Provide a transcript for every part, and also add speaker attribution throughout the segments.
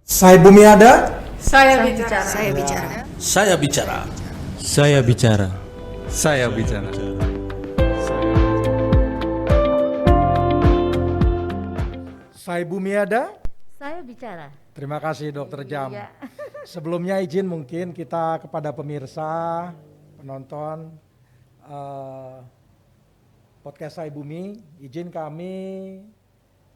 Speaker 1: Saya Bumi ada.
Speaker 2: Saya bicara.
Speaker 3: Saya bicara.
Speaker 4: Saya bicara.
Speaker 5: Saya bicara.
Speaker 6: Saya bicara.
Speaker 1: Saya Bumi ada.
Speaker 2: Saya bicara.
Speaker 1: Terima kasih Dokter Jam.
Speaker 2: Iya.
Speaker 1: Sebelumnya izin mungkin kita kepada pemirsa, penonton podcast Saya Bumi, izin kami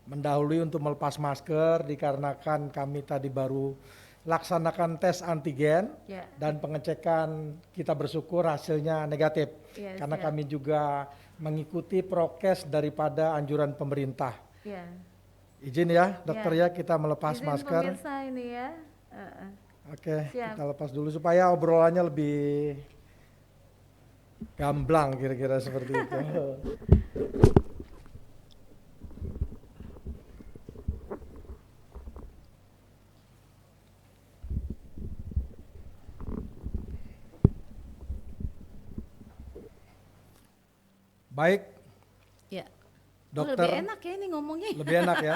Speaker 1: mendahului untuk melepas masker dikarenakan kami tadi baru laksanakan tes antigen
Speaker 2: Ya.
Speaker 1: dan pengecekan kita bersyukur hasilnya negatif
Speaker 2: Ya,
Speaker 1: karena
Speaker 2: siap.
Speaker 1: kami juga mengikuti prokes daripada anjuran pemerintah.
Speaker 2: Ya.
Speaker 1: Izin ya dokter
Speaker 2: Ya.
Speaker 1: ya kita melepas
Speaker 2: Izin
Speaker 1: masker.
Speaker 2: pemirsa ini ya.
Speaker 1: Oke,
Speaker 2: Siap.
Speaker 1: kita lepas dulu supaya obrolannya lebih gamblang kira-kira seperti itu. Baik,
Speaker 2: Ya.
Speaker 1: dokter.
Speaker 2: Lebih enak ya ini ngomongnya.
Speaker 1: Lebih enak ya,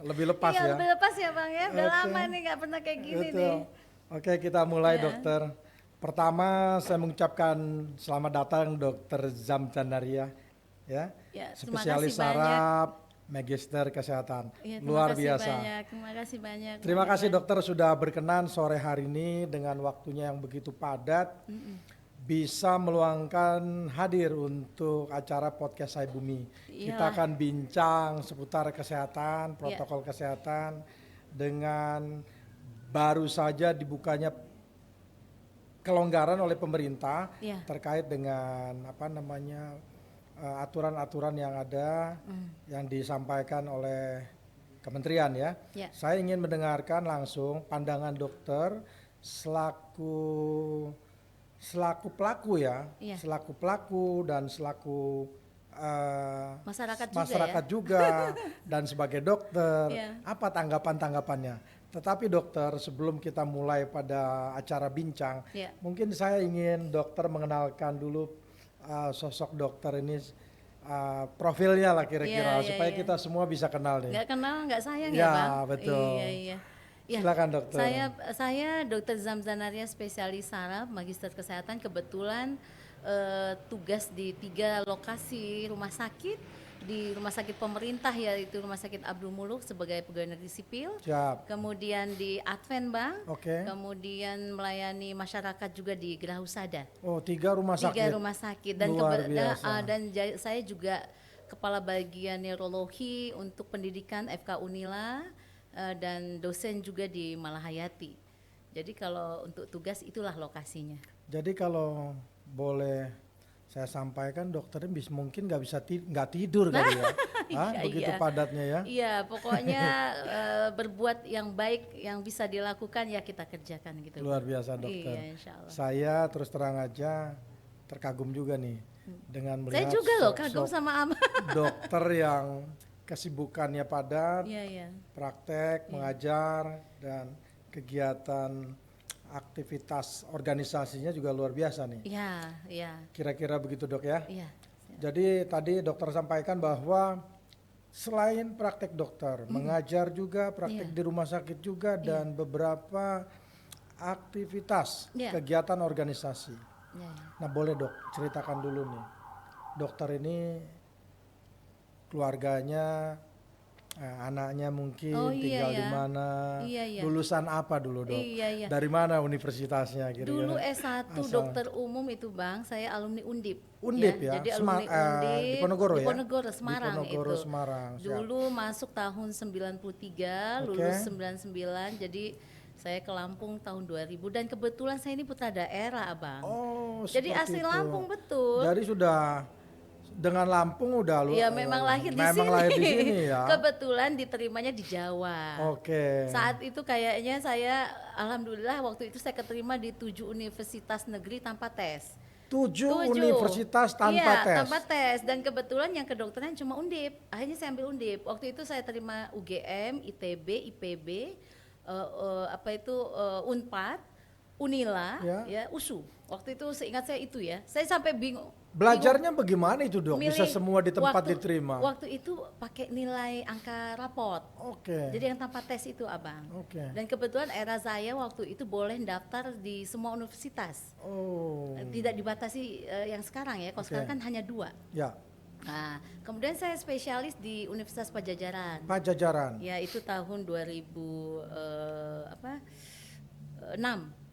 Speaker 1: lebih lepas
Speaker 2: Iya,
Speaker 1: ya.
Speaker 2: lebih lepas ya Bang ya. Udah
Speaker 1: Oke.
Speaker 2: lama nih nggak pernah kayak gini
Speaker 1: Betul.
Speaker 2: nih.
Speaker 1: Oke, kita mulai
Speaker 2: Ya.
Speaker 1: dokter. Pertama saya mengucapkan selamat datang Dokter Zam Chandaria ya.
Speaker 2: Ya, terima
Speaker 1: Spesialis
Speaker 2: kasih banyak.
Speaker 1: saraf, magister kesehatan.
Speaker 2: Iya,
Speaker 1: Luar
Speaker 2: terima kasih
Speaker 1: biasa.
Speaker 2: Banyak. Terima kasih banyak.
Speaker 1: Terima
Speaker 2: Bang
Speaker 1: kasih
Speaker 2: Iwan.
Speaker 1: dokter sudah berkenan sore hari ini dengan waktunya yang begitu padat bisa meluangkan hadir untuk acara podcast Saya Bumi. Kita
Speaker 2: Iyalah.
Speaker 1: akan bincang seputar kesehatan, protokol kesehatan dengan baru saja dibukanya kelonggaran oleh pemerintah
Speaker 2: Iya.
Speaker 1: terkait dengan aturan-aturan yang ada yang disampaikan oleh kementerian ya.
Speaker 2: Ya.
Speaker 1: Saya ingin mendengarkan langsung pandangan dokter selaku pelaku ya,
Speaker 2: Iya.
Speaker 1: selaku pelaku dan selaku
Speaker 2: Masyarakat juga
Speaker 1: juga dan sebagai dokter,
Speaker 2: Iya.
Speaker 1: apa tanggapan-tanggapannya? Tetapi dokter, sebelum kita mulai pada acara bincang,
Speaker 2: Iya.
Speaker 1: mungkin saya ingin dokter mengenalkan dulu sosok dokter ini, profilnya lah kira-kira,
Speaker 2: Iya,
Speaker 1: supaya
Speaker 2: iya.
Speaker 1: kita semua bisa kenal nih.
Speaker 2: Nggak kenal nggak sayang
Speaker 1: Ya,
Speaker 2: ya Bang.
Speaker 1: betul.
Speaker 2: Iya. Ya,
Speaker 1: Silakan dokter.
Speaker 2: Saya Dr. Zam Chandaria, spesialis saraf, magister kesehatan. Kebetulan tugas di 3 lokasi rumah sakit, di rumah sakit pemerintah yaitu Rumah Sakit Abdul Muluk sebagai pegawai negeri sipil.
Speaker 1: Siap.
Speaker 2: Kemudian di Advent Bank.
Speaker 1: Oke.
Speaker 2: Kemudian melayani masyarakat juga di Gerah Husada.
Speaker 1: Oh, 3 rumah sakit.
Speaker 2: 3 rumah sakit dan
Speaker 1: Luar biasa.
Speaker 2: saya juga kepala bagian neurologi untuk pendidikan FK Unila dan dosen juga di Malahayati. Jadi kalau untuk tugas itulah lokasinya.
Speaker 1: Jadi kalau boleh saya sampaikan, dokternya mungkin nggak tidur kali ya, Hah?
Speaker 2: Iya,
Speaker 1: begitu
Speaker 2: iya.
Speaker 1: padatnya ya.
Speaker 2: Iya, pokoknya berbuat yang baik yang bisa dilakukan ya kita kerjakan gitu.
Speaker 1: Luar biasa dokter.
Speaker 2: Iya, insya Allah.
Speaker 1: Saya terus terang aja terkagum juga nih dengan
Speaker 2: Saya
Speaker 1: melihat
Speaker 2: juga loh kagum
Speaker 1: sosok
Speaker 2: sama Ama.
Speaker 1: dokter yang kesibukannya padat,
Speaker 2: Iya.
Speaker 1: praktek, mengajar dan kegiatan aktivitas organisasinya juga luar biasa nih.
Speaker 2: Iya.
Speaker 1: Kira-kira begitu dok ya.
Speaker 2: Iya.
Speaker 1: Jadi tadi dokter sampaikan bahwa selain praktek dokter, mengajar juga, praktek
Speaker 2: Iya.
Speaker 1: di rumah sakit juga, dan beberapa aktivitas
Speaker 2: Iya.
Speaker 1: kegiatan organisasi.
Speaker 2: Iya.
Speaker 1: Nah boleh dok, ceritakan dulu nih, dokter ini keluarganya, anaknya mungkin
Speaker 2: Oh, iya,
Speaker 1: tinggal di
Speaker 2: ya.
Speaker 1: mana,
Speaker 2: Iya.
Speaker 1: lulusan apa dulu dok?
Speaker 2: Iya.
Speaker 1: Dari mana universitasnya kira-kira?
Speaker 2: Dulu S1
Speaker 1: Asal.
Speaker 2: dokter umum itu Bang, saya alumni Undip.
Speaker 1: Undip ya?
Speaker 2: Jadi alumni Undip
Speaker 1: di Ponorogo ya?
Speaker 2: Di Ponorogo, Semarang
Speaker 1: Di Ponorogo,
Speaker 2: itu.
Speaker 1: Semarang. Siap.
Speaker 2: Dulu masuk tahun 93,
Speaker 1: Oke.
Speaker 2: lulus 99, jadi saya ke Lampung tahun 2000 dan kebetulan saya ini putra daerah, Abang.
Speaker 1: Oh,
Speaker 2: Jadi
Speaker 1: seperti
Speaker 2: asli
Speaker 1: itu.
Speaker 2: Lampung betul.
Speaker 1: Jadi sudah dengan Lampung udah lu.
Speaker 2: Ya memang lahir di
Speaker 1: memang
Speaker 2: sini.
Speaker 1: lahir di sini ya.
Speaker 2: Kebetulan diterimanya di Jawa.
Speaker 1: Oke.
Speaker 2: Saat itu kayaknya saya alhamdulillah waktu itu saya keterima di 7 universitas negeri tanpa tes.
Speaker 1: 7 universitas tanpa tes.
Speaker 2: Tanpa tes, dan kebetulan yang kedokteran cuma Undip. Akhirnya saya ambil Undip. Waktu itu saya terima UGM, ITB, IPB, Unpad, Unila,
Speaker 1: Ya.
Speaker 2: USU. Waktu itu seingat saya itu ya. Saya sampai bingung.
Speaker 1: Belajarnya bagaimana itu dok? Bisa
Speaker 2: Milih
Speaker 1: semua di tempat
Speaker 2: waktu-
Speaker 1: diterima?
Speaker 2: Waktu itu pakai nilai angka raport.
Speaker 1: Oke.
Speaker 2: Jadi yang tanpa tes itu abang.
Speaker 1: Oke.
Speaker 2: Dan kebetulan era saya waktu itu boleh daftar di semua universitas.
Speaker 1: Oh.
Speaker 2: Tidak dibatasi yang sekarang ya. Kalau
Speaker 1: Oke.
Speaker 2: sekarang kan hanya 2.
Speaker 1: Ya,
Speaker 2: Nah, kemudian saya spesialis di Universitas Pajajaran.
Speaker 1: Pajajaran.
Speaker 2: Ya itu tahun 6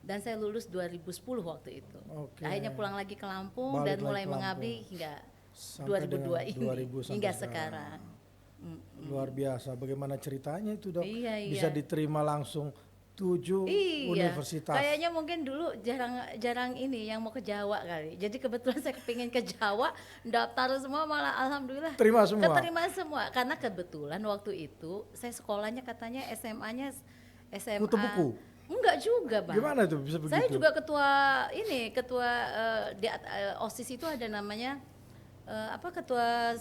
Speaker 2: dan saya lulus 2010 waktu itu.
Speaker 1: Oke.
Speaker 2: Akhirnya pulang lagi ke Lampung
Speaker 1: Balik
Speaker 2: dan
Speaker 1: lagi
Speaker 2: mulai
Speaker 1: ke
Speaker 2: mengabdi
Speaker 1: Lampung.
Speaker 2: hingga
Speaker 1: Sampai
Speaker 2: 2002
Speaker 1: dengan
Speaker 2: ini
Speaker 1: 2000 sampai
Speaker 2: hingga sekarang.
Speaker 1: Luar biasa. Bagaimana ceritanya itu dok?
Speaker 2: Iya, iya.
Speaker 1: Bisa diterima langsung 7
Speaker 2: Iya,
Speaker 1: universitas.
Speaker 2: kayaknya mungkin dulu jarang ini yang mau ke Jawa kali. Jadi kebetulan saya kepingin ke Jawa, daftar semua malah alhamdulillah
Speaker 1: Terima semua.
Speaker 2: keterima semua. Karena kebetulan waktu itu saya sekolahnya katanya SMA-nya SMA.
Speaker 1: Kutu buku?
Speaker 2: Enggak juga bang.
Speaker 1: Gimana tuh bisa begitu?
Speaker 2: Saya juga ketua OSIS itu ada namanya ketua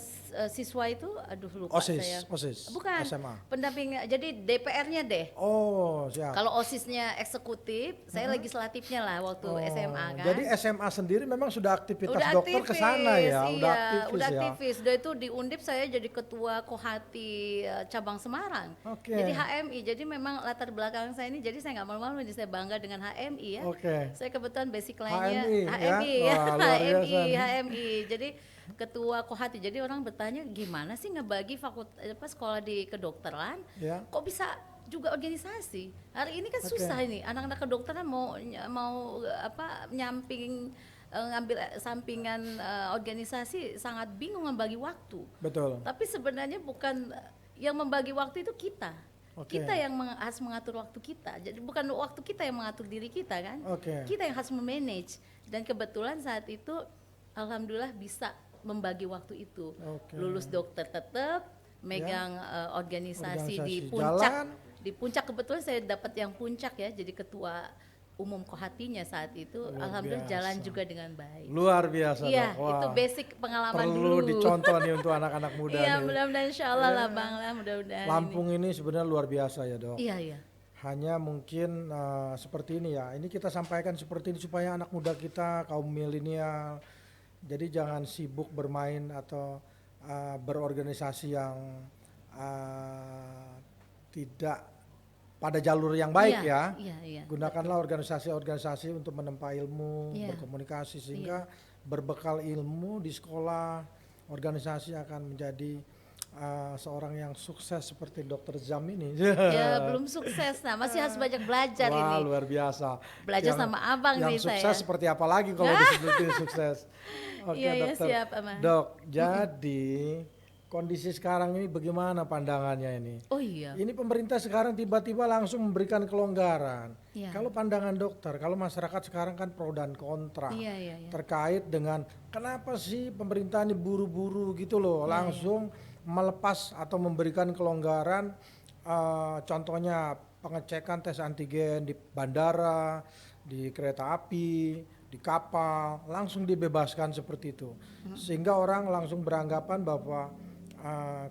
Speaker 2: siswa itu, aduh lupa saya.
Speaker 1: OSIS,
Speaker 2: Bukan.
Speaker 1: SMA.
Speaker 2: Pendamping, jadi DPR-nya deh.
Speaker 1: Oh, siap.
Speaker 2: Kalau OSIS-nya eksekutif, saya legislatifnya lah waktu
Speaker 1: Oh,
Speaker 2: SMA kan.
Speaker 1: Jadi SMA sendiri memang sudah aktivitas
Speaker 2: udah
Speaker 1: dokter ke sana ya,
Speaker 2: iya,
Speaker 1: udah aktivis
Speaker 2: udah
Speaker 1: ya.
Speaker 2: aktivis. Udah itu di Undip saya jadi ketua Kohati cabang Semarang.
Speaker 1: Oke.
Speaker 2: Jadi HMI. Jadi memang latar belakang saya ini, jadi saya nggak malu-malu, jadi saya bangga dengan HMI ya.
Speaker 1: Oke.
Speaker 2: Saya kebetulan basic lainnya
Speaker 1: HMI, ya?
Speaker 2: HMI ya,
Speaker 1: Wah, luar biasa
Speaker 2: HMI,
Speaker 1: nih.
Speaker 2: HMI. Jadi ketua Kohati. Jadi orang bertanya gimana sih ngebagi sekolah di kedokteran?
Speaker 1: Ya.
Speaker 2: Kok bisa juga organisasi? Hari ini kan
Speaker 1: Oke.
Speaker 2: susah ini. Anak-anak kedokteran mau nyamping ngambil sampingan organisasi sangat bingung membagi waktu.
Speaker 1: Betul.
Speaker 2: Tapi sebenarnya bukan yang membagi waktu itu kita.
Speaker 1: Oke.
Speaker 2: Kita yang harus mengatur waktu kita. Jadi bukan waktu kita yang mengatur diri kita kan.
Speaker 1: Oke.
Speaker 2: Kita yang harus memanage. Dan kebetulan saat itu alhamdulillah bisa membagi waktu itu.
Speaker 1: Oke.
Speaker 2: Lulus dokter tetap megang organisasi di
Speaker 1: Organisasi
Speaker 2: puncak.
Speaker 1: jalan.
Speaker 2: Di puncak kebetulan saya dapat yang puncak ya, jadi ketua umum Kohatinya saat itu.
Speaker 1: Luar
Speaker 2: Alhamdulillah
Speaker 1: biasa.
Speaker 2: jalan juga dengan baik.
Speaker 1: Luar biasa
Speaker 2: Iya,
Speaker 1: dok. Wah,
Speaker 2: itu basic pengalaman
Speaker 1: perlu
Speaker 2: dulu.
Speaker 1: dicontoh nih untuk anak-anak muda
Speaker 2: Iya,
Speaker 1: nih.
Speaker 2: mudah-mudahan insyaallah lah Bang lah, mudah-mudahan.
Speaker 1: Lampung ini sebenarnya luar biasa ya dok.
Speaker 2: Iya, iya.
Speaker 1: Hanya mungkin seperti ini ya. Ini kita sampaikan seperti ini supaya anak muda kita, kaum milenial, jadi jangan sibuk bermain atau berorganisasi yang tidak pada jalur yang baik
Speaker 2: Iya,
Speaker 1: ya.
Speaker 2: Iya, iya.
Speaker 1: Gunakanlah organisasi-organisasi untuk menempa ilmu,
Speaker 2: Iya.
Speaker 1: berkomunikasi sehingga berbekal ilmu di sekolah, organisasi akan menjadi seorang yang sukses seperti Dr. Zam ini.
Speaker 2: Ya, belum sukses. Nah, masih harus banyak belajar
Speaker 1: Wah,
Speaker 2: ini.
Speaker 1: luar biasa.
Speaker 2: Belajar sama abang
Speaker 1: yang
Speaker 2: nih
Speaker 1: sukses
Speaker 2: saya.
Speaker 1: seperti apa lagi kalau disebutin sukses. Oke,
Speaker 2: Iya, iya,
Speaker 1: dokter.
Speaker 2: siap, Abang.
Speaker 1: Dok, jadi kondisi sekarang ini bagaimana pandangannya ini?
Speaker 2: Oh iya.
Speaker 1: Ini pemerintah sekarang tiba-tiba langsung memberikan kelonggaran.
Speaker 2: Iya.
Speaker 1: Kalau pandangan dokter, kalau masyarakat sekarang kan pro dan kontra
Speaker 2: Iya, iya, iya.
Speaker 1: terkait dengan kenapa sih pemerintah ini buru-buru gitu loh,
Speaker 2: Iya,
Speaker 1: langsung melepas atau memberikan kelonggaran, contohnya pengecekan tes antigen di bandara, di kereta api, di kapal, langsung dibebaskan seperti itu, sehingga orang langsung beranggapan bahwa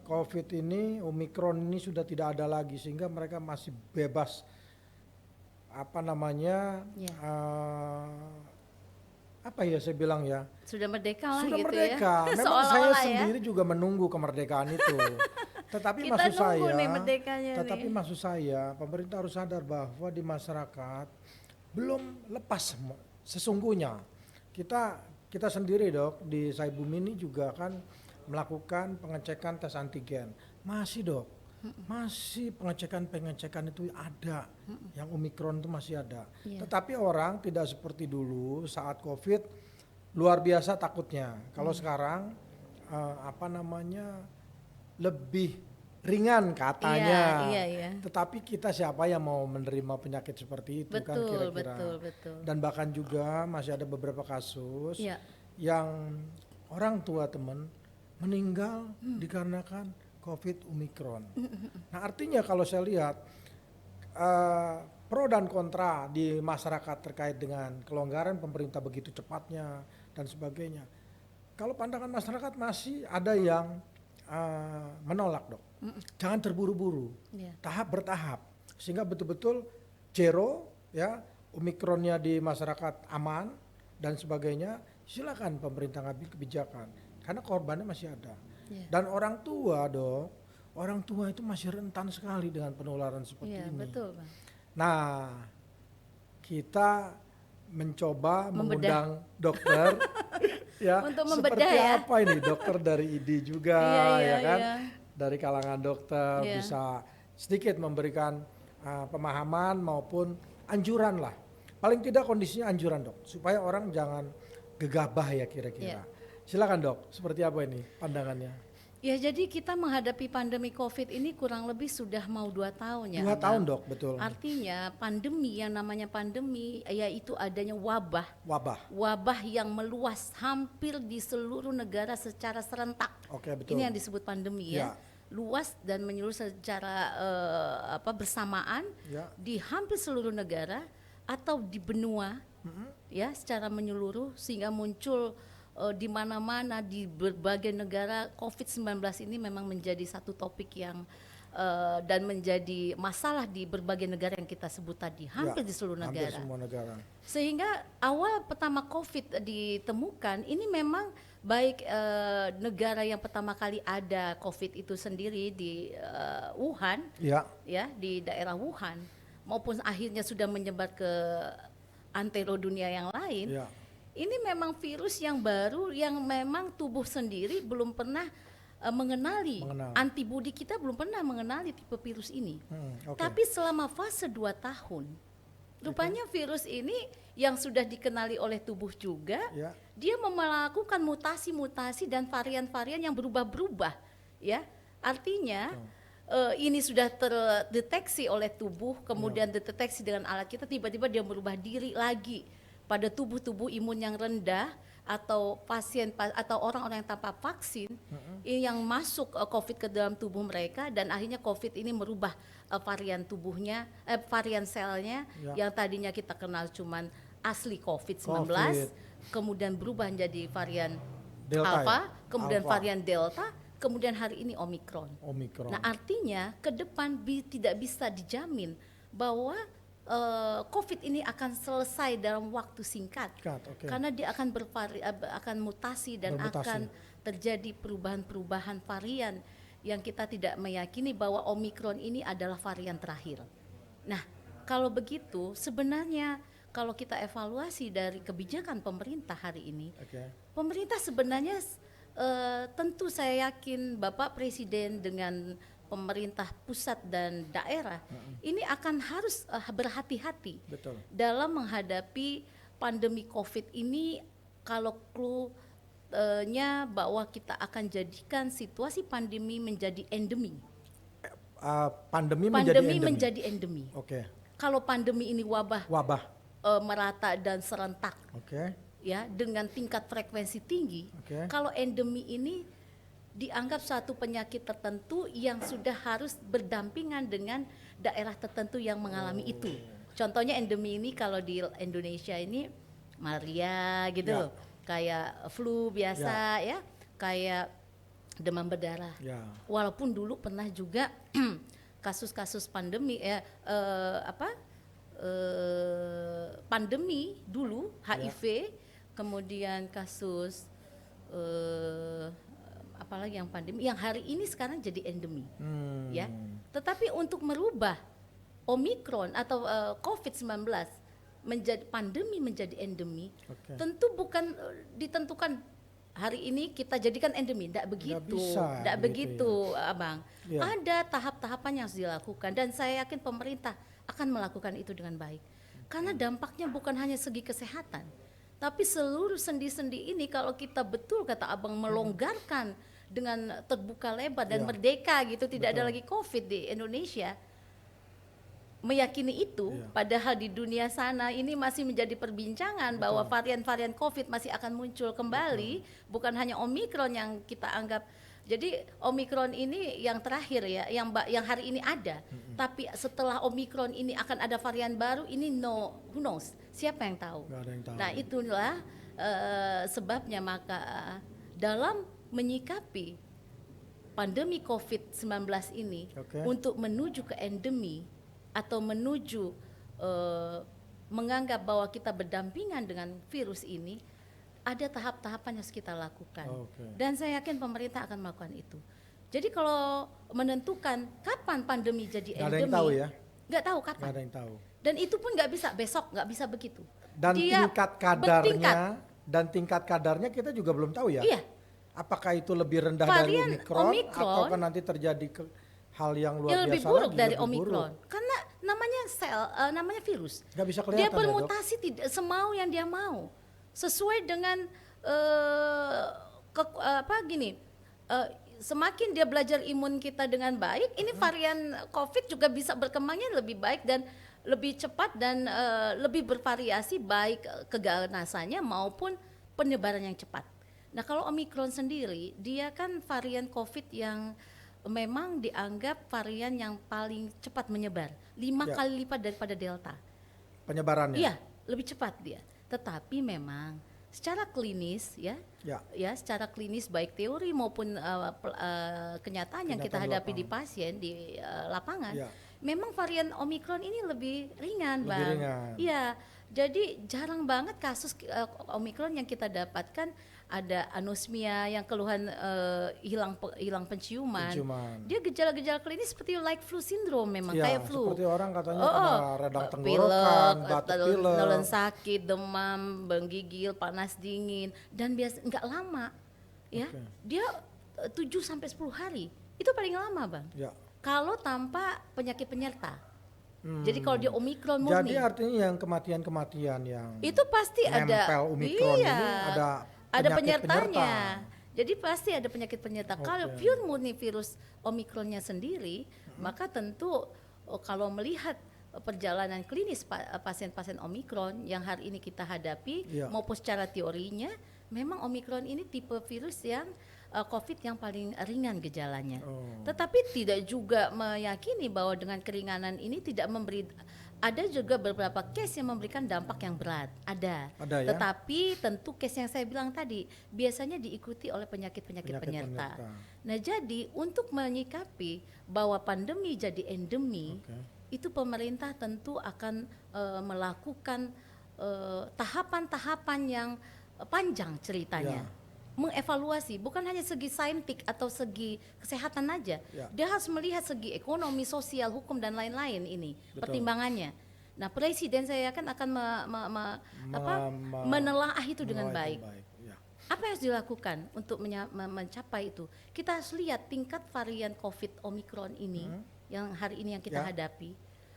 Speaker 1: COVID ini, Omikron ini sudah tidak ada lagi, sehingga mereka masih bebas
Speaker 2: Iya.
Speaker 1: apa ya saya bilang ya,
Speaker 2: Sudah merdeka lah
Speaker 1: sudah
Speaker 2: gitu
Speaker 1: merdeka.
Speaker 2: ya.
Speaker 1: Memang saya
Speaker 2: Seolah-olah ya.
Speaker 1: sendiri juga menunggu kemerdekaan itu. Tetapi
Speaker 2: Kita
Speaker 1: maksud
Speaker 2: nunggu
Speaker 1: saya,
Speaker 2: nih merdekanya
Speaker 1: tetapi
Speaker 2: nih.
Speaker 1: maksud saya pemerintah harus sadar bahwa di masyarakat belum lepas sesungguhnya. Kita sendiri dok di Saibumi ini juga kan melakukan pengecekan tes antigen. Masih dok, masih pengecekan itu ada, yang Omikron itu masih ada.
Speaker 2: Iya.
Speaker 1: Tetapi orang tidak seperti dulu saat COVID luar biasa takutnya. Kalau sekarang lebih ringan katanya.
Speaker 2: Iya, iya.
Speaker 1: Tetapi kita siapa yang mau menerima penyakit seperti itu kan
Speaker 2: Betul,
Speaker 1: kira-kira.
Speaker 2: betul.
Speaker 1: Dan bahkan juga masih ada beberapa kasus
Speaker 2: Iya.
Speaker 1: yang orang tua teman meninggal dikarenakan COVID Omikron. Nah artinya kalau saya lihat pro dan kontra di masyarakat terkait dengan kelonggaran pemerintah begitu cepatnya dan sebagainya. Kalau pandangan masyarakat masih ada yang menolak dok. Jangan terburu-buru,
Speaker 2: Iya.
Speaker 1: tahap bertahap sehingga betul-betul zero ya Omikronnya di masyarakat aman dan sebagainya, silakan pemerintah ngambil kebijakan karena korbannya masih ada.
Speaker 2: Iya.
Speaker 1: Dan orang tua dong, orang tua itu masih rentan sekali dengan penularan seperti
Speaker 2: Iya,
Speaker 1: ini.
Speaker 2: betul, Bang.
Speaker 1: Nah, kita mencoba
Speaker 2: Membedah.
Speaker 1: mengundang dokter ya.
Speaker 2: Untuk membedah
Speaker 1: seperti
Speaker 2: ya.
Speaker 1: apa ini dokter dari ID juga
Speaker 2: Iya, iya,
Speaker 1: ya kan?
Speaker 2: iya.
Speaker 1: Dari kalangan dokter
Speaker 2: Iya.
Speaker 1: bisa sedikit memberikan pemahaman maupun anjuran lah. Paling tidak kondisinya anjuran dok, supaya orang jangan gegabah ya kira-kira.
Speaker 2: Iya.
Speaker 1: Silakan dok, seperti apa ini pandangannya?
Speaker 2: Ya, jadi kita menghadapi pandemi COVID ini kurang lebih sudah mau 2 tahun ya.
Speaker 1: 2 tahun
Speaker 2: Abang.
Speaker 1: dok, betul.
Speaker 2: Artinya pandemi, yang namanya pandemi yaitu adanya wabah yang meluas hampir di seluruh negara secara serentak.
Speaker 1: Oke, betul.
Speaker 2: Ini yang disebut pandemi
Speaker 1: Ya.
Speaker 2: ya. Luas dan menyeluruh secara bersamaan
Speaker 1: Ya.
Speaker 2: di hampir seluruh negara atau di benua ya, secara menyeluruh, sehingga muncul di mana-mana di berbagai negara. COVID-19 ini memang menjadi satu topik yang dan menjadi masalah di berbagai negara yang kita sebut tadi, hampir di seluruh
Speaker 1: Hampir
Speaker 2: negara.
Speaker 1: semua negara.
Speaker 2: Sehingga awal pertama COVID ditemukan ini memang baik negara yang pertama kali ada COVID itu sendiri di Wuhan,
Speaker 1: Ya.
Speaker 2: ya, di daerah Wuhan, maupun akhirnya sudah menyebar ke antero dunia yang lain.
Speaker 1: Ya.
Speaker 2: Ini memang virus yang baru yang memang tubuh sendiri belum pernah mengenali. Antibodi kita belum pernah mengenali tipe virus ini.
Speaker 1: Oke.
Speaker 2: Tapi selama fase 2 tahun, rupanya virus ini yang sudah dikenali oleh tubuh juga,
Speaker 1: Ya.
Speaker 2: dia melakukan mutasi-mutasi dan varian-varian yang berubah-berubah, ya. Artinya ini sudah terdeteksi oleh tubuh, kemudian dideteksi dengan alat kita, tiba-tiba dia merubah diri lagi pada tubuh-tubuh imun yang rendah atau pasien atau orang-orang yang tanpa vaksin yang masuk COVID ke dalam tubuh mereka, dan akhirnya COVID ini merubah varian tubuhnya, varian selnya yang tadinya kita kenal cuman asli COVID-19, kemudian berubah menjadi varian
Speaker 1: Delta,
Speaker 2: Alpha,
Speaker 1: ya?
Speaker 2: kemudian
Speaker 1: Alpha.
Speaker 2: varian Delta, kemudian hari ini Omicron.
Speaker 1: Omikron.
Speaker 2: Nah, artinya ke depan tidak bisa dijamin bahwa COVID ini akan selesai dalam waktu singkat,
Speaker 1: Oke.
Speaker 2: karena dia akan mutasi dan
Speaker 1: Bermutasi.
Speaker 2: akan terjadi perubahan-perubahan varian yang kita tidak meyakini bahwa Omicron ini adalah varian terakhir. Nah, kalau begitu sebenarnya kalau kita evaluasi dari kebijakan pemerintah hari ini, pemerintah sebenarnya tentu saya yakin Bapak Presiden dengan pemerintah pusat dan daerah ini akan harus berhati-hati dalam menghadapi pandemi COVID ini. Kalau clue-nya bahwa kita akan jadikan situasi pandemi menjadi endemi.
Speaker 1: Pandemi
Speaker 2: menjadi endemi.
Speaker 1: Oke.
Speaker 2: Kalau pandemi ini wabah merata dan serentak,
Speaker 1: Oke.
Speaker 2: ya, dengan tingkat frekuensi tinggi. Kalau endemi ini dianggap suatu penyakit tertentu yang sudah harus berdampingan dengan daerah tertentu yang mengalami itu. Contohnya endemi ini kalau di Indonesia ini malaria gitu, kayak flu biasa, ya, kayak demam berdarah. Walaupun dulu pernah juga kasus-kasus pandemi, pandemi dulu HIV, kemudian kasus apalagi yang pandemi, yang hari ini sekarang jadi endemi, ya. Tetapi untuk merubah Omicron atau COVID-19 menjadi pandemi menjadi endemi, tentu bukan ditentukan hari ini kita jadikan endemi, tidak begitu, tidak begitu, Abang. Ada tahap-tahapan yang harus dilakukan, dan saya yakin pemerintah akan melakukan itu dengan baik, karena dampaknya bukan hanya segi kesehatan, tapi seluruh sendi-sendi ini kalau kita betul kata Abang melonggarkan dengan terbuka lebar dan merdeka gitu, tidak ada lagi COVID di Indonesia. Meyakini itu, padahal di dunia sana ini masih menjadi perbincangan bahwa varian-varian COVID masih akan muncul kembali, bukan hanya Omicron yang kita anggap. Jadi Omicron ini yang terakhir ya, yang hari ini ada. Tapi setelah Omicron ini akan ada varian baru, ini who knows? Siapa yang tahu? Nah, itulah sebabnya maka dalam menyikapi pandemi COVID-19 ini untuk menuju ke endemi atau menuju menganggap bahwa kita berdampingan dengan virus ini, ada tahap-tahapan yang harus kita lakukan. Dan saya yakin pemerintah akan melakukan itu. Jadi kalau menentukan kapan pandemi jadi
Speaker 1: Nggak ada yang
Speaker 2: endemi,
Speaker 1: tahu ya?
Speaker 2: nggak tahu kapan.
Speaker 1: Nggak ada yang tahu.
Speaker 2: Dan itu pun nggak bisa besok, nggak bisa begitu.
Speaker 1: Dan
Speaker 2: Dia bertingkat.
Speaker 1: tingkat kadarnya kita juga belum tahu ya.
Speaker 2: Iya.
Speaker 1: Apakah itu lebih rendah
Speaker 2: Varian
Speaker 1: dari Omikron
Speaker 2: Omikron
Speaker 1: atau nanti terjadi hal yang luar
Speaker 2: yang lebih
Speaker 1: biasa
Speaker 2: buruk
Speaker 1: lagi,
Speaker 2: dari
Speaker 1: lebih
Speaker 2: Omikron.
Speaker 1: buruk.
Speaker 2: Karena namanya namanya virus.
Speaker 1: Nggak bisa
Speaker 2: Dia
Speaker 1: kelihatan ya, Dok?
Speaker 2: bermutasi tidak semau yang dia mau. Sesuai dengan semakin dia belajar imun kita dengan baik, ini varian COVID juga bisa berkembangnya lebih baik dan lebih cepat dan lebih bervariasi baik keganasannya maupun penyebaran yang cepat. Nah kalau Omikron sendiri, dia kan varian COVID yang memang dianggap varian yang paling cepat menyebar, 5
Speaker 1: Ya.
Speaker 2: kali lipat daripada Delta.
Speaker 1: Penyebarannya.
Speaker 2: Iya, lebih cepat dia. Tetapi memang secara klinis ya secara klinis baik teori maupun kenyataan yang kita
Speaker 1: Kenyataan di
Speaker 2: hadapi di
Speaker 1: lapangan.
Speaker 2: pasien di lapangan,
Speaker 1: Ya.
Speaker 2: memang varian Omikron ini lebih ringan,
Speaker 1: Lebih
Speaker 2: Bang.
Speaker 1: ringan.
Speaker 2: Iya, jadi jarang banget kasus Omikron yang kita dapatkan. Ada anosmia yang keluhan hilang penciuman. Dia gejala-gejala klinis seperti like flu syndrome memang
Speaker 1: Ya,
Speaker 2: kayak flu.
Speaker 1: seperti orang katanya kena radang tenggorokan,
Speaker 2: Pilek,
Speaker 1: batuk
Speaker 2: nelen
Speaker 1: pilek.
Speaker 2: sakit, demam, menggigil, panas dingin dan biasa nggak lama. Ya.
Speaker 1: Oke.
Speaker 2: Dia 7 sampai 10 hari. Itu paling lama, Bang.
Speaker 1: Ya.
Speaker 2: Kalau tanpa penyakit penyerta. Jadi kalau dia Omikron murni.
Speaker 1: Jadi artinya yang kematian-kematian yang
Speaker 2: Itu pasti ada
Speaker 1: nempel Omikron
Speaker 2: iya,
Speaker 1: ini ada penyakit
Speaker 2: penyertanya.
Speaker 1: penyerta.
Speaker 2: Jadi pasti ada penyakit penyerta. Kalau
Speaker 1: Oke.
Speaker 2: pure murni virus Omikronnya sendiri, maka tentu kalau melihat perjalanan klinis pasien-pasien Omikron yang hari ini kita hadapi
Speaker 1: Iya.
Speaker 2: maupun secara teorinya, memang Omikron ini tipe virus yang COVID yang paling ringan gejalanya. Tetapi tidak juga meyakini bahwa dengan keringanan ini tidak memberi. Ada juga beberapa case yang memberikan dampak yang berat, ada
Speaker 1: Ada ya?
Speaker 2: Tetapi tentu case yang saya bilang tadi biasanya diikuti oleh penyakit-penyakit penyerta. Nah jadi untuk menyikapi bahwa pandemi jadi endemi, itu pemerintah tentu akan melakukan tahapan-tahapan yang panjang ceritanya. Mengevaluasi bukan hanya segi saintik atau segi kesehatan aja, dia harus melihat segi ekonomi, sosial, hukum dan lain-lain ini pertimbangannya. Nah presiden saya akan menelaah itu dengan baik.
Speaker 1: Ya.
Speaker 2: Apa yang harus dilakukan untuk mencapai itu? Kita harus lihat tingkat varian COVID Omikron ini yang hari ini yang kita hadapi.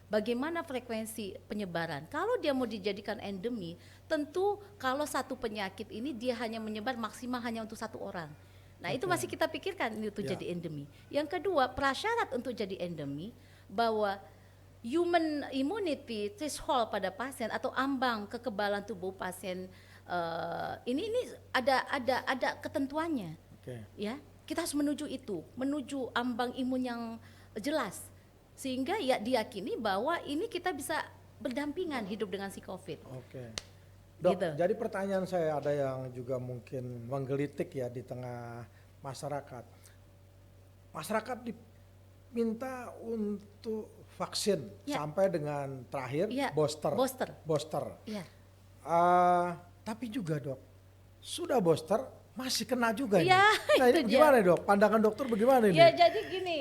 Speaker 2: Bagaimana frekuensi penyebaran? Kalau dia mau dijadikan endemi, tentu kalau satu penyakit ini dia hanya menyebar maksimal hanya untuk satu orang. Nah itu masih kita pikirkan ini untuk jadi endemi. Yang kedua, prasyarat untuk jadi endemi bahwa human immunity threshold pada pasien atau ambang kekebalan tubuh pasien ini ada ketentuannya. Ya, kita harus menuju itu, menuju ambang imun yang jelas. Sehingga ya diyakini bahwa ini kita bisa berdampingan hidup dengan si COVID. Dok, gitu.
Speaker 1: Jadi pertanyaan saya ada yang juga mungkin menggelitik ya di tengah masyarakat. Masyarakat diminta untuk vaksin sampai dengan terakhir booster.
Speaker 2: Ya.
Speaker 1: Tapi juga dok, sudah booster masih kena juga nih.
Speaker 2: Ya,
Speaker 1: Nah ini bagaimana dok? Pandangan dokter bagaimana ini?
Speaker 2: Ya jadi gini.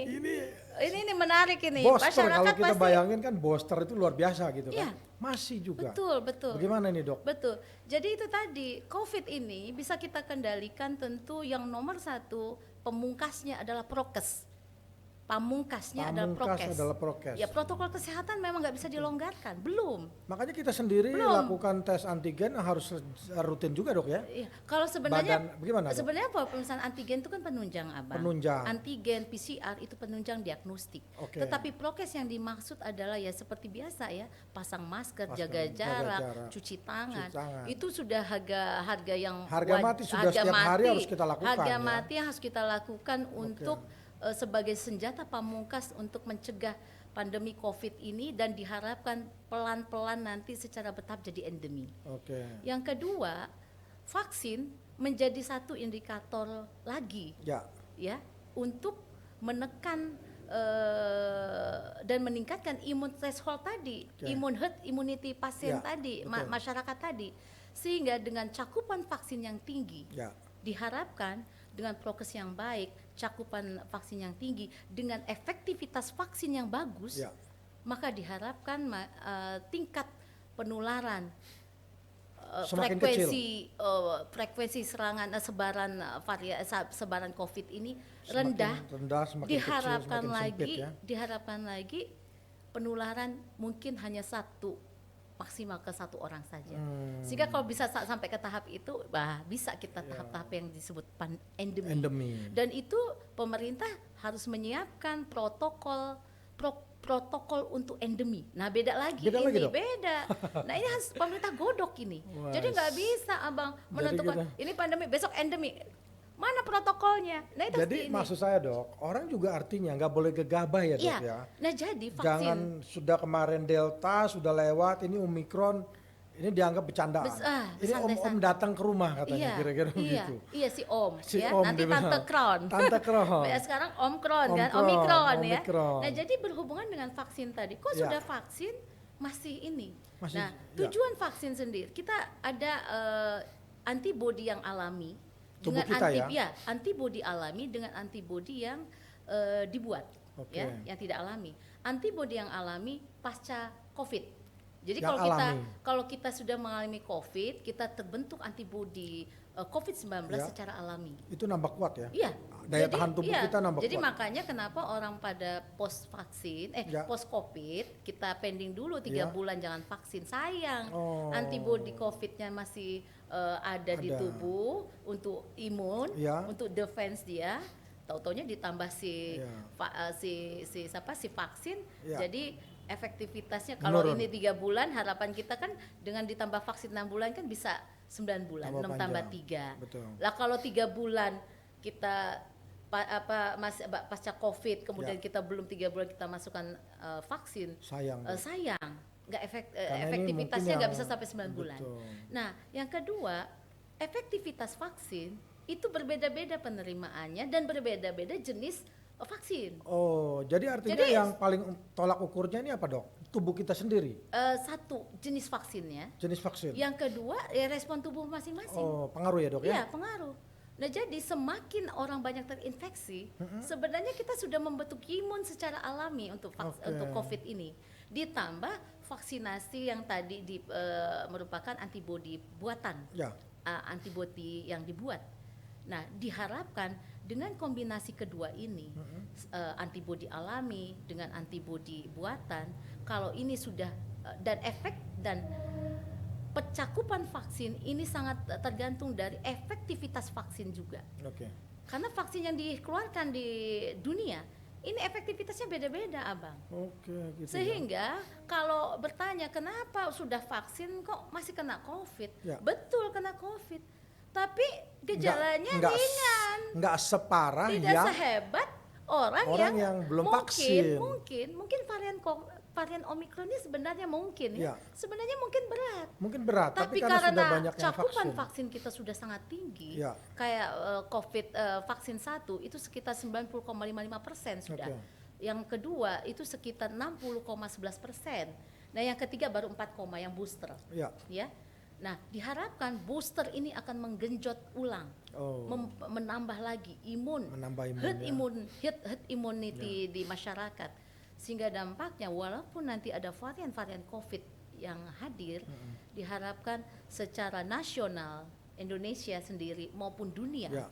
Speaker 2: Ini menarik ini.
Speaker 1: Booster
Speaker 2: Masyarakat
Speaker 1: kalau kita
Speaker 2: pasti,
Speaker 1: bayangin kan booster itu luar biasa gitu
Speaker 2: ya,
Speaker 1: kan. Masih juga.
Speaker 2: Betul.
Speaker 1: Bagaimana ini dok?
Speaker 2: Betul. Jadi itu tadi COVID ini bisa kita kendalikan tentu yang nomor satu pemungkasnya adalah prokes. Pamungkasnya adalah prokes. Ya protokol kesehatan memang nggak bisa dilonggarkan, belum.
Speaker 1: Makanya kita sendiri lakukan tes antigen harus rutin juga dok ya.
Speaker 2: Iya. Kalau sebenarnya pemeriksaan antigen itu kan penunjang abang. Antigen PCR itu penunjang diagnostik. Tetapi prokes yang dimaksud adalah ya seperti biasa ya, pasang masker, jaga jarak, cuci tangan. Itu sudah harga yang
Speaker 1: mati sudah setiap hari harus kita lakukan.
Speaker 2: Harga mati yang harus kita lakukan untuk sebagai senjata pamungkas untuk mencegah pandemi COVID ini dan diharapkan pelan-pelan nanti secara bertahap jadi endemi. Yang kedua, vaksin menjadi satu indikator lagi ya untuk menekan dan meningkatkan imun threshold tadi,
Speaker 1: Oke.
Speaker 2: herd immunity pasien
Speaker 1: Ya,
Speaker 2: tadi,
Speaker 1: betul.
Speaker 2: masyarakat tadi, sehingga dengan cakupan vaksin yang tinggi,
Speaker 1: Ya.
Speaker 2: diharapkan dengan prokes yang baik, cakupan vaksin yang tinggi, dengan efektivitas vaksin yang bagus,
Speaker 1: Ya.
Speaker 2: maka diharapkan tingkat penularan,
Speaker 1: Semakin
Speaker 2: frekuensi serangan sebaran COVID ini
Speaker 1: Semakin
Speaker 2: rendah.
Speaker 1: rendah, semakin
Speaker 2: Diharapkan
Speaker 1: kecil, semakin sempit, ya.
Speaker 2: diharapkan lagi penularan mungkin hanya maksimal ke satu orang saja. Sehingga kalau bisa sampai ke tahap itu, bisa kita tahap-tahap yang disebut endemi.
Speaker 1: Endemi.
Speaker 2: Dan itu pemerintah harus menyiapkan protokol untuk endemi. Nah, beda lagi,
Speaker 1: Dok?
Speaker 2: beda. Nah, ini harus pemerintah godok ini.
Speaker 1: Wah,
Speaker 2: Jadi nggak bisa Abang
Speaker 1: jadi
Speaker 2: menentukan
Speaker 1: kita-
Speaker 2: ini pandemi, besok endemi. Mana protokolnya? Nah, itu
Speaker 1: Jadi maksud saya Dok, orang juga artinya nggak boleh gegabah ya Dok
Speaker 2: iya.
Speaker 1: ya.
Speaker 2: Nah, jadi vaksin
Speaker 1: Jangan sudah kemarin Delta, sudah lewat, ini Omikron, ini dianggap bercandaan. Ini
Speaker 2: santai-santai.
Speaker 1: om datang ke rumah katanya, kira-kira begitu.
Speaker 2: Iya si Om,
Speaker 1: Si
Speaker 2: ya.
Speaker 1: Om
Speaker 2: Nanti
Speaker 1: dia
Speaker 2: Tante
Speaker 1: bilang.
Speaker 2: Kron.
Speaker 1: Tante Kron.
Speaker 2: Ya, sekarang Omikron kan,
Speaker 1: Omikron,
Speaker 2: ya.
Speaker 1: Omikron.
Speaker 2: Nah, jadi berhubungan dengan vaksin tadi, kok
Speaker 1: Ya.
Speaker 2: sudah vaksin masih ini.
Speaker 1: Masih-
Speaker 2: Nah,
Speaker 1: ya.
Speaker 2: tujuan vaksin sendiri, kita ada antibodi yang alami
Speaker 1: Tubuh
Speaker 2: dengan
Speaker 1: kita ya?
Speaker 2: antibodi alami dengan antibodi yang dibuat,
Speaker 1: Oke.
Speaker 2: ya, yang tidak alami. Antibodi yang alami pasca COVID. Jadi
Speaker 1: Yang alami.
Speaker 2: kalau kita sudah mengalami COVID, kita terbentuk antibodi COVID-19
Speaker 1: Ya.
Speaker 2: secara alami.
Speaker 1: Itu nambah kuat ya?
Speaker 2: Iya.
Speaker 1: Daya tahan tubuh kita nambah
Speaker 2: Jadi
Speaker 1: kuat.
Speaker 2: makanya kenapa orang pada post vaksin,
Speaker 1: Ya.
Speaker 2: post COVID, kita pending dulu 3
Speaker 1: Ya.
Speaker 2: bulan jangan vaksin. Sayang.
Speaker 1: Oh.
Speaker 2: Antibodi COVID-nya masih ada di
Speaker 1: Ada.
Speaker 2: tubuh untuk imun,
Speaker 1: Ya.
Speaker 2: untuk defense dia. Tahu-taunya ditambah si
Speaker 1: Ya.
Speaker 2: si vaksin.
Speaker 1: Ya.
Speaker 2: Jadi efektivitasnya kalau
Speaker 1: Menurun.
Speaker 2: ini 3 bulan, harapan kita kan dengan ditambah vaksin 6 bulan kan bisa 9 bulan,
Speaker 1: Tambah
Speaker 2: 6 tambah
Speaker 1: panjang.
Speaker 2: 3.
Speaker 1: Betul.
Speaker 2: Lah kalau 3 bulan kita pasca COVID, kemudian
Speaker 1: Ya.
Speaker 2: kita belum 3 bulan kita masukkan vaksin,
Speaker 1: Sayang.
Speaker 2: sayang, nggak
Speaker 1: Karena ini
Speaker 2: efektivitasnya
Speaker 1: mungkin
Speaker 2: nggak
Speaker 1: yang-
Speaker 2: bisa sampai 9 bulan.
Speaker 1: Betul.
Speaker 2: Nah, yang kedua, efektivitas vaksin itu berbeda-beda penerimaannya dan berbeda-beda jenis vaksin.
Speaker 1: Oh, jadi artinya
Speaker 2: Jadi-
Speaker 1: yang paling tolak ukurnya ini apa Dok? Tubuh kita sendiri,
Speaker 2: Satu, jenis vaksinnya.
Speaker 1: jenis vaksin.
Speaker 2: Yang kedua, ya respon tubuh masing-masing.
Speaker 1: Oh, pengaruh ya Dok ya?
Speaker 2: Iya, pengaruh. Nah, jadi semakin orang banyak terinfeksi, sebenarnya kita sudah membentuk imun secara alami untuk
Speaker 1: Oke.
Speaker 2: untuk COVID ini. Ditambah vaksinasi yang tadi merupakan antibodi buatan,
Speaker 1: Ya.
Speaker 2: antibodi yang dibuat. Nah, diharapkan dengan kombinasi kedua ini, antibodi alami dengan antibodi buatan, kalau ini sudah dan efek dan pencakupan vaksin ini sangat tergantung dari efektivitas vaksin juga.
Speaker 1: Oke.
Speaker 2: Karena vaksin yang dikeluarkan di dunia ini efektivitasnya beda-beda, Abang.
Speaker 1: Oke, gitu.
Speaker 2: Sehingga kalau bertanya kenapa sudah vaksin kok masih kena COVID?
Speaker 1: Ya.
Speaker 2: Betul kena COVID. Tapi gejalanya
Speaker 1: Nggak-
Speaker 2: ringan.
Speaker 1: nggak separah
Speaker 2: Tidak
Speaker 1: yang
Speaker 2: sehebat orang
Speaker 1: yang belum vaksin.
Speaker 2: Mungkin varian Omikron ini sebenarnya mungkin
Speaker 1: Ya.
Speaker 2: Sebenarnya mungkin berat.
Speaker 1: mungkin berat,
Speaker 2: Tapi
Speaker 1: karena sudah
Speaker 2: karena
Speaker 1: banyak yang
Speaker 2: cakupan
Speaker 1: vaksin.
Speaker 2: vaksin kita sudah sangat tinggi,
Speaker 1: Ya.
Speaker 2: kayak COVID vaksin 1 itu sekitar 90,55% sudah.
Speaker 1: Oke.
Speaker 2: Yang kedua itu sekitar 60,11%. Nah, yang ketiga baru 4, yang booster,
Speaker 1: Ya.
Speaker 2: ya. Nah, diharapkan booster ini akan menggenjot ulang,
Speaker 1: Oh.
Speaker 2: menambah lagi
Speaker 1: Menambah imun,
Speaker 2: herd immunity di masyarakat, sehingga dampaknya walaupun nanti ada varian-varian COVID yang hadir, diharapkan secara nasional Indonesia sendiri maupun dunia
Speaker 1: Ya.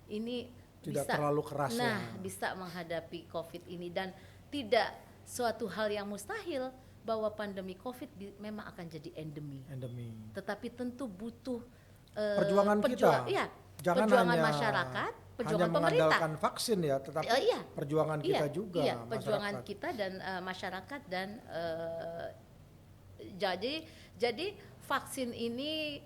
Speaker 2: ini
Speaker 1: Tidak
Speaker 2: bisa,
Speaker 1: terlalu keras ya.
Speaker 2: bisa menghadapi COVID ini, dan tidak suatu hal yang mustahil bahwa pandemi COVID memang akan jadi endemi. Tetapi tentu butuh
Speaker 1: Perjuangan kita.
Speaker 2: Iya,
Speaker 1: Jangan
Speaker 2: perjuangan
Speaker 1: hanya-
Speaker 2: masyarakat, perjuangan
Speaker 1: hanya
Speaker 2: pemerintah.
Speaker 1: mengandalkan vaksin ya, tetapi
Speaker 2: Iya.
Speaker 1: perjuangan kita juga.
Speaker 2: Iya, perjuangan
Speaker 1: masyarakat.
Speaker 2: kita dan masyarakat, dan jadi vaksin ini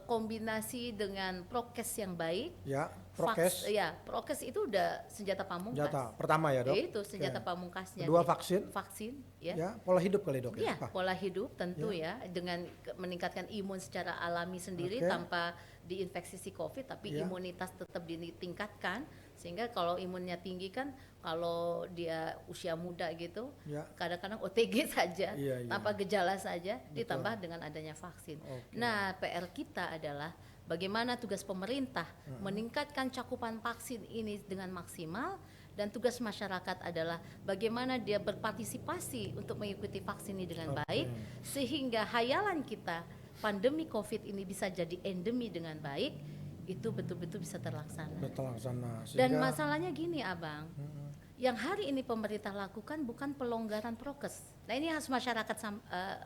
Speaker 2: kombinasi dengan prokes yang baik.
Speaker 1: Ya, prokes.
Speaker 2: Prokes itu udah senjata pamungkas.
Speaker 1: Senjata pertama ya Dok.
Speaker 2: Itu senjata
Speaker 1: Oke.
Speaker 2: pamungkasnya.
Speaker 1: Kedua
Speaker 2: nih.
Speaker 1: vaksin.
Speaker 2: ya.
Speaker 1: Ya, pola hidup kali Dok
Speaker 2: Iya,
Speaker 1: ya.
Speaker 2: pola hidup tentu ya, dengan meningkatkan imun secara alami sendiri
Speaker 1: Oke.
Speaker 2: tanpa diinfeksi si COVID, tapi
Speaker 1: Ya.
Speaker 2: imunitas tetap ditingkatkan Sehingga kalau imunnya tinggi kan, kalau dia usia muda gitu,
Speaker 1: Ya.
Speaker 2: kadang-kadang OTG saja,
Speaker 1: Iya, iya.
Speaker 2: tanpa gejala saja,
Speaker 1: Betul.
Speaker 2: ditambah dengan adanya vaksin.
Speaker 1: Oke.
Speaker 2: Nah, PR kita adalah bagaimana tugas pemerintah meningkatkan cakupan vaksin ini dengan maksimal, dan tugas masyarakat adalah bagaimana dia berpartisipasi untuk mengikuti vaksin ini dengan baik, sehingga hayalan kita pandemi COVID ini bisa jadi endemi dengan baik, itu betul-betul bisa terlaksana.
Speaker 1: Terlaksana.
Speaker 2: Dan masalahnya gini Abang, yang hari ini pemerintah lakukan bukan pelonggaran prokes. Nah ini harus masyarakat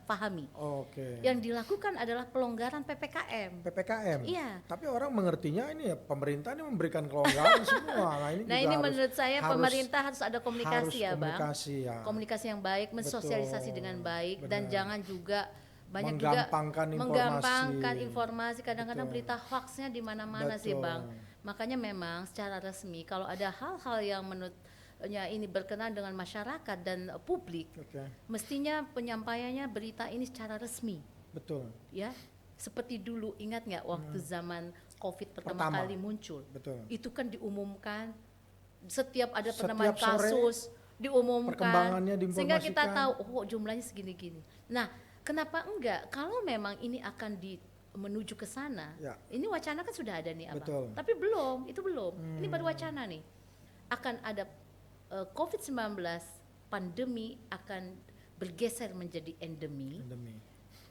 Speaker 2: pahami.
Speaker 1: Oke.
Speaker 2: Yang dilakukan adalah pelonggaran PPKM.
Speaker 1: PPKM.
Speaker 2: Iya.
Speaker 1: Tapi orang mengertinya ini ya pemerintah ini memberikan kelonggaran semua. Nah ini,
Speaker 2: Nah
Speaker 1: juga
Speaker 2: ini
Speaker 1: harus-
Speaker 2: menurut saya
Speaker 1: harus-
Speaker 2: pemerintah harus ada komunikasi ya Bang.
Speaker 1: komunikasi ya.
Speaker 2: Komunikasi yang baik, mensosialisasi
Speaker 1: Betul,
Speaker 2: dengan baik,
Speaker 1: benar.
Speaker 2: dan jangan juga banyak
Speaker 1: Menggampangkan
Speaker 2: juga
Speaker 1: informasi.
Speaker 2: menggampangkan informasi. Kadang-kadang
Speaker 1: Betul.
Speaker 2: berita hoaxnya di mana-mana sih
Speaker 1: Betul.
Speaker 2: Bang. Makanya memang secara resmi kalau ada hal-hal yang menurutnya ini berkenan dengan masyarakat dan publik,
Speaker 1: Oke.
Speaker 2: mestinya penyampaiannya berita ini secara resmi,
Speaker 1: Betul.
Speaker 2: ya. Seperti dulu, ingat nggak waktu zaman COVID pertama
Speaker 1: Pertama.
Speaker 2: kali muncul?
Speaker 1: Betul.
Speaker 2: Itu kan diumumkan setiap ada
Speaker 1: Setiap
Speaker 2: penambahan
Speaker 1: sore
Speaker 2: kasus, diumumkan,
Speaker 1: perkembangannya
Speaker 2: sehingga kita
Speaker 1: diinformasikan.
Speaker 2: tahu oh jumlahnya segini-gini. Nah, kenapa enggak kalau memang ini akan menuju ke sana?
Speaker 1: Ya.
Speaker 2: Ini wacana kan sudah ada nih Abang.
Speaker 1: Betul.
Speaker 2: Tapi belum, itu belum. Ini baru wacana nih. Akan ada COVID-19 pandemi akan bergeser menjadi endemi.
Speaker 1: Pandemi.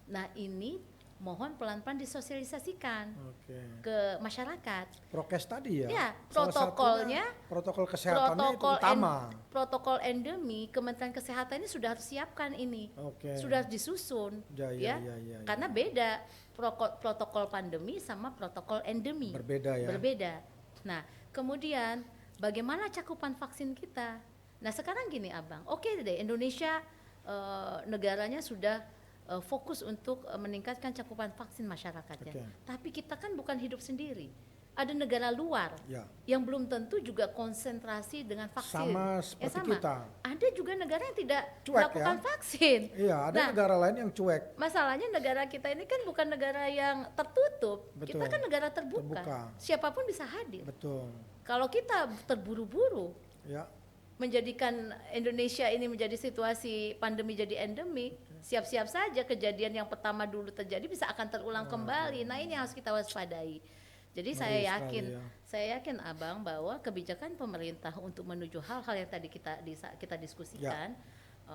Speaker 2: Nah, ini mohon pelan-pelan disosialisasikan
Speaker 1: Oke.
Speaker 2: ke masyarakat.
Speaker 1: Prokes tadi ya.
Speaker 2: Ya,
Speaker 1: Salah
Speaker 2: protokolnya,
Speaker 1: satunya, protokol kesehatannya itu utama.
Speaker 2: protokol endemi, Kementerian Kesehatan ini sudah harus siapkan ini.
Speaker 1: Oke.
Speaker 2: Sudah harus disusun,
Speaker 1: Ya.
Speaker 2: Karena beda protokol pandemi sama protokol endemi.
Speaker 1: Berbeda ya.
Speaker 2: Berbeda. Nah, kemudian bagaimana cakupan vaksin kita? Nah, sekarang gini Abang, oke deh Indonesia negaranya sudah fokus untuk meningkatkan cakupan vaksin masyarakatnya.
Speaker 1: Oke.
Speaker 2: Tapi kita kan bukan hidup sendiri. Ada negara luar
Speaker 1: Ya.
Speaker 2: yang belum tentu juga konsentrasi dengan vaksin.
Speaker 1: Sama seperti kita.
Speaker 2: Ada juga negara yang tidak
Speaker 1: Cuek,
Speaker 2: melakukan
Speaker 1: ya.
Speaker 2: vaksin.
Speaker 1: Iya, ada
Speaker 2: Nah,
Speaker 1: negara lain yang cuek.
Speaker 2: masalahnya negara kita ini kan bukan negara yang tertutup.
Speaker 1: Betul.
Speaker 2: Kita kan negara terbuka.
Speaker 1: Terbuka.
Speaker 2: Siapapun bisa hadir.
Speaker 1: Betul.
Speaker 2: Kalau kita terburu-buru
Speaker 1: Ya.
Speaker 2: menjadikan Indonesia ini menjadi situasi pandemi jadi endemik, siap-siap saja kejadian yang pertama dulu terjadi bisa akan terulang kembali. Nah, ini harus kita waspadai. Jadi
Speaker 1: Ngeri
Speaker 2: saya
Speaker 1: sekali
Speaker 2: yakin,
Speaker 1: ya.
Speaker 2: saya yakin Abang bahwa kebijakan pemerintah untuk menuju hal-hal yang tadi kita diskusikan,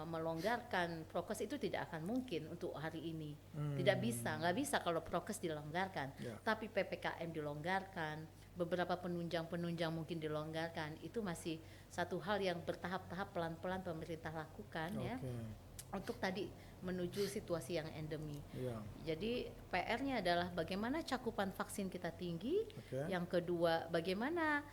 Speaker 2: melonggarkan prokes itu tidak akan mungkin untuk hari ini. Tidak bisa, nggak bisa kalau prokes dilonggarkan.
Speaker 1: Ya.
Speaker 2: Tapi PPKM dilonggarkan, beberapa penunjang mungkin dilonggarkan. Itu masih satu hal yang bertahap-tahap pelan-pelan pemerintah lakukan ya.
Speaker 1: Oke.
Speaker 2: Untuk tadi menuju situasi yang endemi.
Speaker 1: Iya.
Speaker 2: Jadi PR-nya adalah bagaimana cakupan vaksin kita tinggi.
Speaker 1: Oke.
Speaker 2: Yang kedua, bagaimana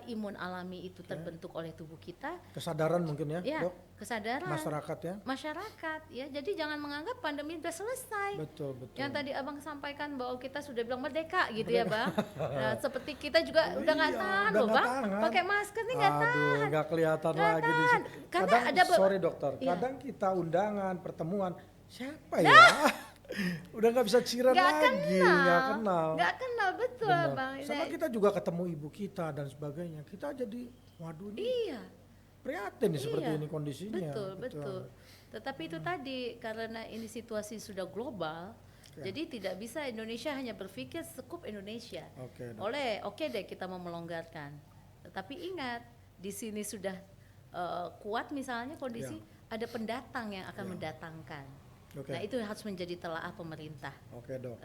Speaker 2: imun alami itu terbentuk oleh tubuh kita.
Speaker 1: Kesadaran mungkin ya,
Speaker 2: Ya,
Speaker 1: Dok.
Speaker 2: kesadaran
Speaker 1: Masyarakat ya.
Speaker 2: masyarakat ya. Jadi jangan menganggap pandemi sudah selesai.
Speaker 1: Betul, betul.
Speaker 2: Yang tadi Abang sampaikan bahwa kita sudah bilang merdeka gitu ya Bang. Nah, seperti kita juga udah nggak
Speaker 1: Iya,
Speaker 2: tahan
Speaker 1: udah
Speaker 2: loh
Speaker 1: nggak
Speaker 2: Bang.
Speaker 1: tahan.
Speaker 2: Pakai masker nih nggak
Speaker 1: Aduh,
Speaker 2: tahan.
Speaker 1: nggak kelihatan
Speaker 2: Nggak
Speaker 1: lagi di
Speaker 2: tahan.
Speaker 1: situ.
Speaker 2: Karena
Speaker 1: Kadang,
Speaker 2: ada
Speaker 1: sorry dokter,
Speaker 2: Iya.
Speaker 1: kadang kita undangan, pertemuan, siapa ya? Udah nggak bisa ciran lagi, nggak kenal.
Speaker 2: Nggak kenal betul
Speaker 1: Benar.
Speaker 2: Bang.
Speaker 1: Sama kita juga ketemu ibu kita dan sebagainya. Kita jadi, waduh ini
Speaker 2: Iya.
Speaker 1: prihatin nih seperti
Speaker 2: Iya,
Speaker 1: ini kondisinya.
Speaker 2: Betul. Tetapi itu tadi karena ini situasi sudah global,
Speaker 1: Ya.
Speaker 2: jadi tidak bisa Indonesia hanya berpikir sekup Indonesia.
Speaker 1: Oke, Dok.
Speaker 2: Oke deh kita mau melonggarkan. Tetapi ingat di sini sudah kuat misalnya kondisi ada pendatang yang akan mendatangkan.
Speaker 1: Oke.
Speaker 2: Nah itu harus menjadi telaah pemerintah.
Speaker 1: Oke dok.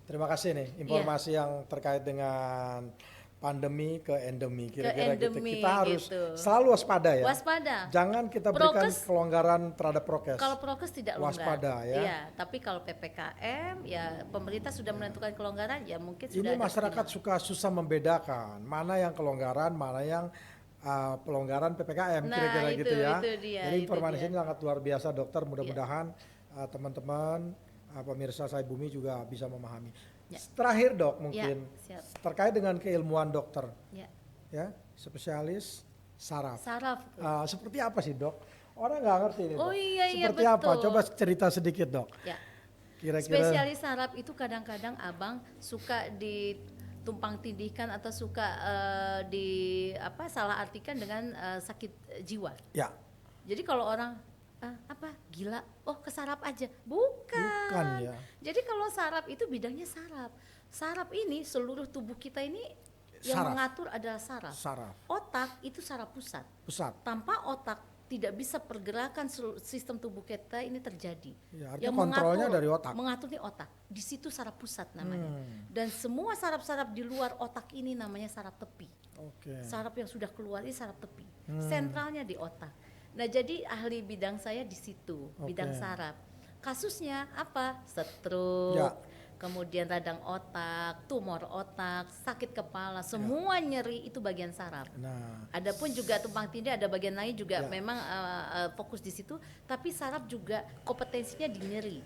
Speaker 1: Terima kasih nih informasi yang terkait dengan pandemi ke endemi kira-kira gitu.
Speaker 2: endemi
Speaker 1: Kita harus
Speaker 2: gitu.
Speaker 1: selalu waspada ya.
Speaker 2: Waspada.
Speaker 1: Jangan kita berikan
Speaker 2: Prokes-
Speaker 1: kelonggaran terhadap prokes.
Speaker 2: Kalau prokes tidak longgar.
Speaker 1: Waspada ya.
Speaker 2: Iya, tapi kalau PPKM ya pemerintah sudah menentukan kelonggaran ya mungkin sudah
Speaker 1: Ini
Speaker 2: ada
Speaker 1: masyarakat susah membedakan mana yang kelonggaran, mana yang pelonggaran PPKM
Speaker 2: Nah,
Speaker 1: kira-kira
Speaker 2: itu-
Speaker 1: gitu ya.
Speaker 2: itu dia,
Speaker 1: Jadi
Speaker 2: itu
Speaker 1: informasi
Speaker 2: dia.
Speaker 1: ini sangat luar biasa dokter. Mudah-mudahan teman-teman pemirsa Saya Bumi juga bisa memahami.
Speaker 2: Ya.
Speaker 1: Terakhir dok mungkin
Speaker 2: siap.
Speaker 1: terkait dengan keilmuan dokter
Speaker 2: Ya.
Speaker 1: ya, spesialis saraf.
Speaker 2: Saraf.
Speaker 1: Seperti apa sih dok? Orang nggak ngerti ini.
Speaker 2: Oh
Speaker 1: Dok.
Speaker 2: iya,
Speaker 1: Seperti apa?
Speaker 2: betul.
Speaker 1: Coba cerita sedikit dok.
Speaker 2: Ya.
Speaker 1: Kira-kira.
Speaker 2: Spesialis saraf itu kadang-kadang Abang suka tumpang tindihkan atau suka salah artikan dengan sakit jiwa.
Speaker 1: Ya,
Speaker 2: Jadi kalau orang apa gila, oh kesarap aja,
Speaker 1: bukan
Speaker 2: bukan.
Speaker 1: ya.
Speaker 2: Jadi kalau saraf itu bidangnya saraf. Saraf ini seluruh tubuh kita ini yang
Speaker 1: Saraf.
Speaker 2: mengatur adalah saraf.
Speaker 1: Saraf,
Speaker 2: Otak itu saraf pusat.
Speaker 1: pusat.
Speaker 2: Tanpa otak tidak bisa pergerakan sistem tubuh kita ini terjadi.
Speaker 1: Ya, artinya kontrolnya dari otak.
Speaker 2: Mengatur di otak. Di situ saraf pusat namanya.
Speaker 1: Hmm.
Speaker 2: Dan semua saraf-saraf di luar otak ini namanya saraf tepi.
Speaker 1: Oke.
Speaker 2: Saraf yang sudah keluar ini saraf tepi.
Speaker 1: Hmm.
Speaker 2: Sentralnya di otak. Nah, jadi ahli bidang saya di situ, bidang
Speaker 1: Oke.
Speaker 2: saraf. Kasusnya apa? Stroke.
Speaker 1: Ya.
Speaker 2: Kemudian radang otak, tumor otak, sakit kepala, semua nyeri itu bagian saraf.
Speaker 1: Nah,
Speaker 2: Adapun juga tumpang tindih ada bagian lain juga
Speaker 1: Ya.
Speaker 2: memang fokus di situ, tapi saraf juga kompetensinya di nyeri.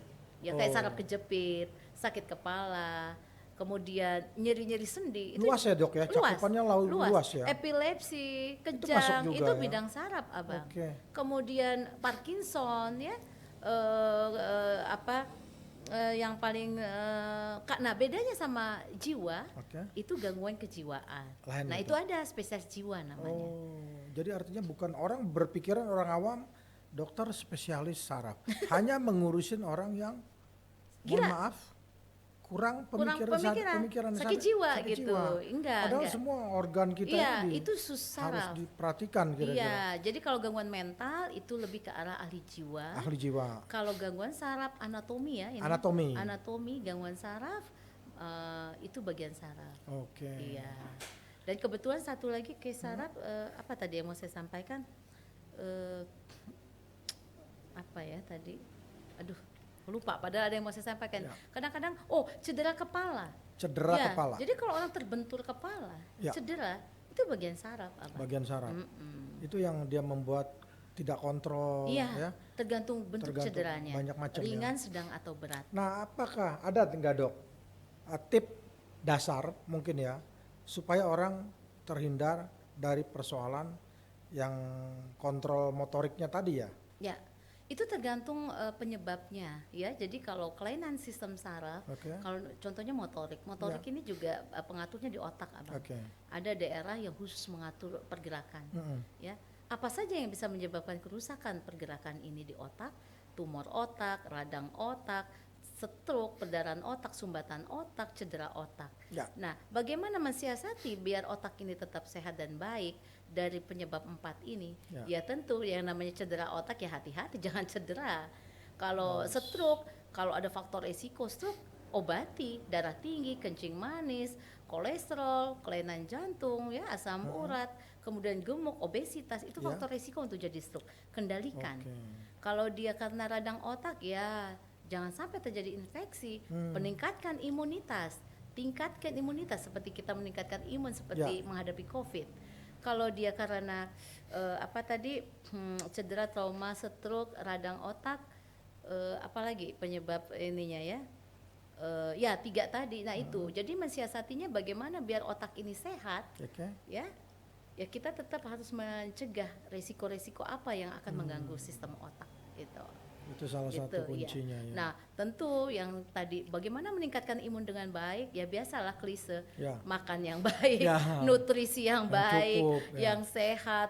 Speaker 2: Ya kayak
Speaker 1: Oh.
Speaker 2: saraf kejepit, sakit kepala, kemudian nyeri-nyeri sendi.
Speaker 1: luas ya dok ya, cakupannya luas ya.
Speaker 2: Epilepsi,
Speaker 1: masuk
Speaker 2: kejang,
Speaker 1: juga
Speaker 2: itu
Speaker 1: ya.
Speaker 2: bidang saraf, Abang.
Speaker 1: Oke.
Speaker 2: Kemudian Parkinson ya, yang paling nah bedanya sama jiwa
Speaker 1: Oke.
Speaker 2: itu gangguan kejiwaan.
Speaker 1: Lain
Speaker 2: Nah
Speaker 1: itu.
Speaker 2: itu ada spesialis jiwa namanya.
Speaker 1: Oh, jadi artinya bukan orang berpikiran orang awam dokter spesialis saraf, hanya mengurusin orang yang mohon
Speaker 2: Gila.
Speaker 1: maaf kurang
Speaker 2: Kurang
Speaker 1: pemikiran
Speaker 2: sakit jiwa
Speaker 1: sakit
Speaker 2: gitu.
Speaker 1: jiwa.
Speaker 2: Enggak,
Speaker 1: Padahal
Speaker 2: enggak.
Speaker 1: semua organ kita
Speaker 2: Iya,
Speaker 1: ini
Speaker 2: itu
Speaker 1: harus
Speaker 2: saraf.
Speaker 1: diperhatikan kira-kira.
Speaker 2: Iya, jadi kalau gangguan mental itu lebih ke arah ahli jiwa.
Speaker 1: Ahli jiwa,
Speaker 2: Kalau gangguan saraf anatomi ya, ini.
Speaker 1: Anatomi.
Speaker 2: Anatomi gangguan saraf itu bagian saraf.
Speaker 1: Oke.
Speaker 2: Iya. Dan kebetulan satu lagi ke saraf apa tadi yang mau saya sampaikan? Apa ya tadi? Aduh, lupa. Padahal ada yang mau saya sampaikan.
Speaker 1: Ya.
Speaker 2: Kadang-kadang, cedera kepala.
Speaker 1: Cedera
Speaker 2: Ya,
Speaker 1: kepala,
Speaker 2: Jadi kalau orang terbentur kepala,
Speaker 1: Ya.
Speaker 2: cedera, itu bagian saraf, Abang.
Speaker 1: bagian saraf.
Speaker 2: Mm-mm.
Speaker 1: Itu yang dia membuat tidak kontrol
Speaker 2: Iya,
Speaker 1: ya.
Speaker 2: tergantung bentuk
Speaker 1: Tergantung
Speaker 2: cederanya.
Speaker 1: banyak macam ya.
Speaker 2: Ringan, sedang atau berat.
Speaker 1: Nah, apakah ada enggak dok tip dasar mungkin ya supaya orang terhindar dari persoalan yang kontrol motoriknya tadi ya?
Speaker 2: Ya, itu tergantung penyebabnya ya. Jadi kalau kelainan sistem saraf,
Speaker 1: Oke.
Speaker 2: kalau contohnya motorik ini juga pengaturnya di otak, Abang.
Speaker 1: Oke.
Speaker 2: Ada daerah yang khusus mengatur pergerakan.
Speaker 1: Mm-mm.
Speaker 2: Ya, apa saja yang bisa menyebabkan kerusakan pergerakan ini di otak? Tumor otak, radang otak, stroke, perdarahan otak, sumbatan otak, cedera otak.
Speaker 1: Ya.
Speaker 2: Nah, bagaimana mensiasati biar otak ini tetap sehat dan baik dari penyebab 4 ini?
Speaker 1: Ya.
Speaker 2: Ya tentu yang namanya cedera otak ya hati-hati jangan cedera. Kalau stroke, kalau ada faktor resiko stroke, obati, darah tinggi, kencing manis, kolesterol, kelainan jantung, ya asam urat, kemudian gemuk, obesitas, itu
Speaker 1: Ya.
Speaker 2: faktor resiko untuk jadi stroke. Kendalikan.
Speaker 1: Oke.
Speaker 2: Kalau dia karena radang otak ya jangan sampai terjadi infeksi. Peningkatkan imunitas, tingkatkan imunitas seperti kita meningkatkan imun seperti menghadapi COVID. Kalau dia karena cedera, trauma, stroke, radang otak, apalagi penyebab ininya ya. Ya 3 tadi. Nah itu. Jadi mensiasatinya bagaimana biar otak ini sehat,
Speaker 1: Oke.
Speaker 2: ya. Ya kita tetap harus mencegah resiko-resiko apa yang akan mengganggu sistem otak gitu.
Speaker 1: Itu salah satu
Speaker 2: Gitu, iya.
Speaker 1: kuncinya ya.
Speaker 2: Nah, tentu yang tadi bagaimana meningkatkan imun dengan baik, ya biasalah klise,
Speaker 1: Ya.
Speaker 2: makan yang baik,
Speaker 1: Ya.
Speaker 2: nutrisi yang
Speaker 1: Yang
Speaker 2: baik,
Speaker 1: cukup, ya.
Speaker 2: yang sehat,